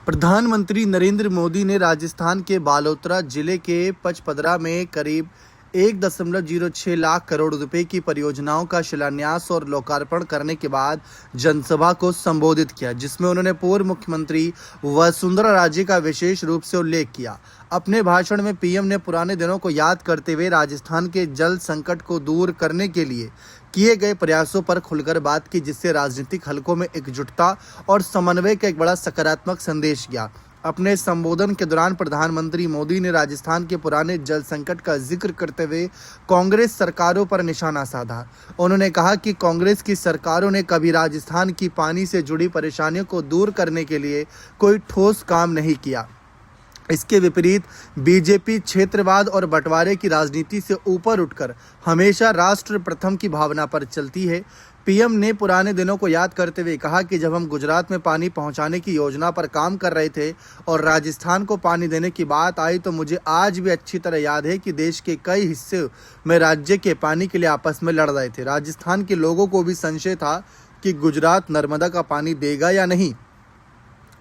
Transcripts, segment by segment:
प्रधानमंत्री नरेंद्र मोदी ने राजस्थान के बालोतरा जिले के पचपदरा में करीब 1.06 लाख करोड़ रुपए की परियोजनाओं का शिलान्यास और लोकार्पण करने के बाद जनसभा को संबोधित किया, जिसमें उन्होंने पूर्व मुख्यमंत्री वसुंधरा राजे का विशेष रूप से उल्लेख किया। अपने भाषण में पीएम ने पुराने दिनों को याद करते हुए राजस्थान के जल संकट को दूर करने के लिए किए गए प्रयासों पर खुलकर बात की, जिससे राजनीतिक हलकों में एकजुटता और समन्वय का एक बड़ा सकारात्मक संदेश गया। अपने संबोधन के दौरान प्रधानमंत्री मोदी ने राजस्थान के पुराने जल संकट का जिक्र करते हुए कांग्रेस सरकारों पर निशाना साधा। उन्होंने कहा कि कांग्रेस की सरकारों ने कभी राजस्थान की पानी से जुड़ी परेशानियों को दूर करने के लिए कोई ठोस काम नहीं किया। इसके विपरीत बीजेपी क्षेत्रवाद और बंटवारे की राजनीति से ऊपर उठकर हमेशा राष्ट्र प्रथम की भावना पर चलती है। पीएम ने पुराने दिनों को याद करते हुए कहा कि जब हम गुजरात में पानी पहुंचाने की योजना पर काम कर रहे थे और राजस्थान को पानी देने की बात आई, तो मुझे आज भी अच्छी तरह याद है कि देश के कई हिस्से में राज्य के पानी के लिए आपस में लड़ रहे थे। राजस्थान के लोगों को भी संशय था कि गुजरात नर्मदा का पानी देगा या नहीं,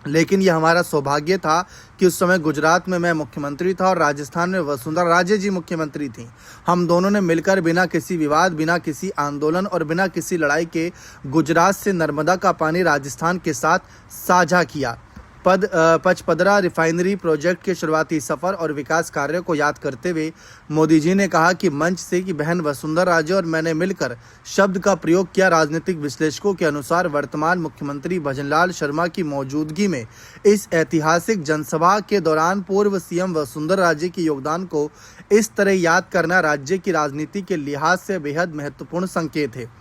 लेकिन यह हमारा सौभाग्य था कि उस समय गुजरात में मैं मुख्यमंत्री था और राजस्थान में वसुंधरा राजे जी मुख्यमंत्री थी। हम दोनों ने मिलकर बिना किसी विवाद, बिना किसी आंदोलन और बिना किसी लड़ाई के गुजरात से नर्मदा का पानी राजस्थान के साथ साझा किया। पचपदरा रिफाइनरी प्रोजेक्ट के शुरुआती सफर और विकास कार्यों को याद करते हुए मोदी जी ने कहा कि मंच से कि बहन वसुंधरा राजे और मैंने मिलकर शब्द का प्रयोग किया। राजनीतिक विश्लेषकों के अनुसार वर्तमान मुख्यमंत्री भजनलाल शर्मा की मौजूदगी में इस ऐतिहासिक जनसभा के दौरान पूर्व सीएम वसुंधरा राजे के योगदान को इस तरह याद करना राज्य की राजनीति के लिहाज से बेहद महत्वपूर्ण संकेत है।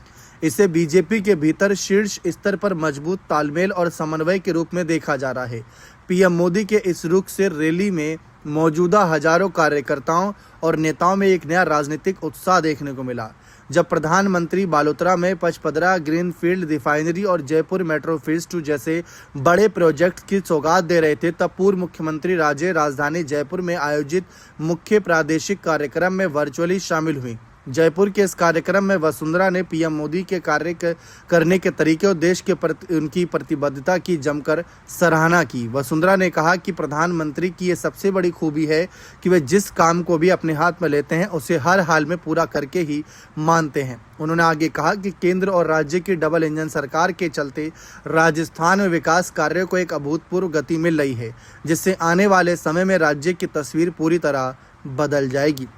इसे बीजेपी के भीतर शीर्ष स्तर पर मजबूत तालमेल और समन्वय के रूप में देखा जा रहा है। पीएम मोदी के इस रुख से रैली में मौजूदा हजारों कार्यकर्ताओं और नेताओं में एक नया राजनीतिक उत्साह देखने को मिला। जब प्रधानमंत्री बालोतरा में पचपदरा ग्रीनफील्ड रिफाइनरी और जयपुर मेट्रो फेज 2 जैसे बड़े प्रोजेक्ट की सौगात दे रहे थे, तब पूर्व मुख्यमंत्री राजे राजधानी जयपुर में आयोजित मुख्य प्रादेशिक कार्यक्रम में वर्चुअली शामिल हुई। जयपुर के इस कार्यक्रम में वसुंधरा ने पीएम मोदी के कार्य करने के तरीके और देश के प्रति उनकी प्रतिबद्धता की जमकर सराहना की। वसुंधरा ने कहा कि प्रधानमंत्री की ये सबसे बड़ी खूबी है कि वे जिस काम को भी अपने हाथ में लेते हैं उसे हर हाल में पूरा करके ही मानते हैं। उन्होंने आगे कहा कि केंद्र और राज्य की डबल इंजन सरकार के चलते राजस्थान में विकास कार्यों को एक अभूतपूर्व गति मिल रही है, जिससे आने वाले समय में राज्य की तस्वीर पूरी तरह बदल जाएगी।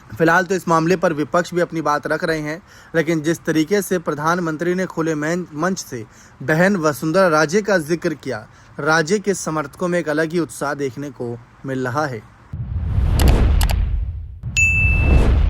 फिलहाल तो इस मामले पर विपक्ष भी अपनी बात रख रहे हैं, लेकिन जिस तरीके से प्रधानमंत्री ने खुले मंच से बहन वसुंधरा राजे का जिक्र किया, राजे के समर्थकों में एक अलग ही उत्साह देखने को मिल रहा है।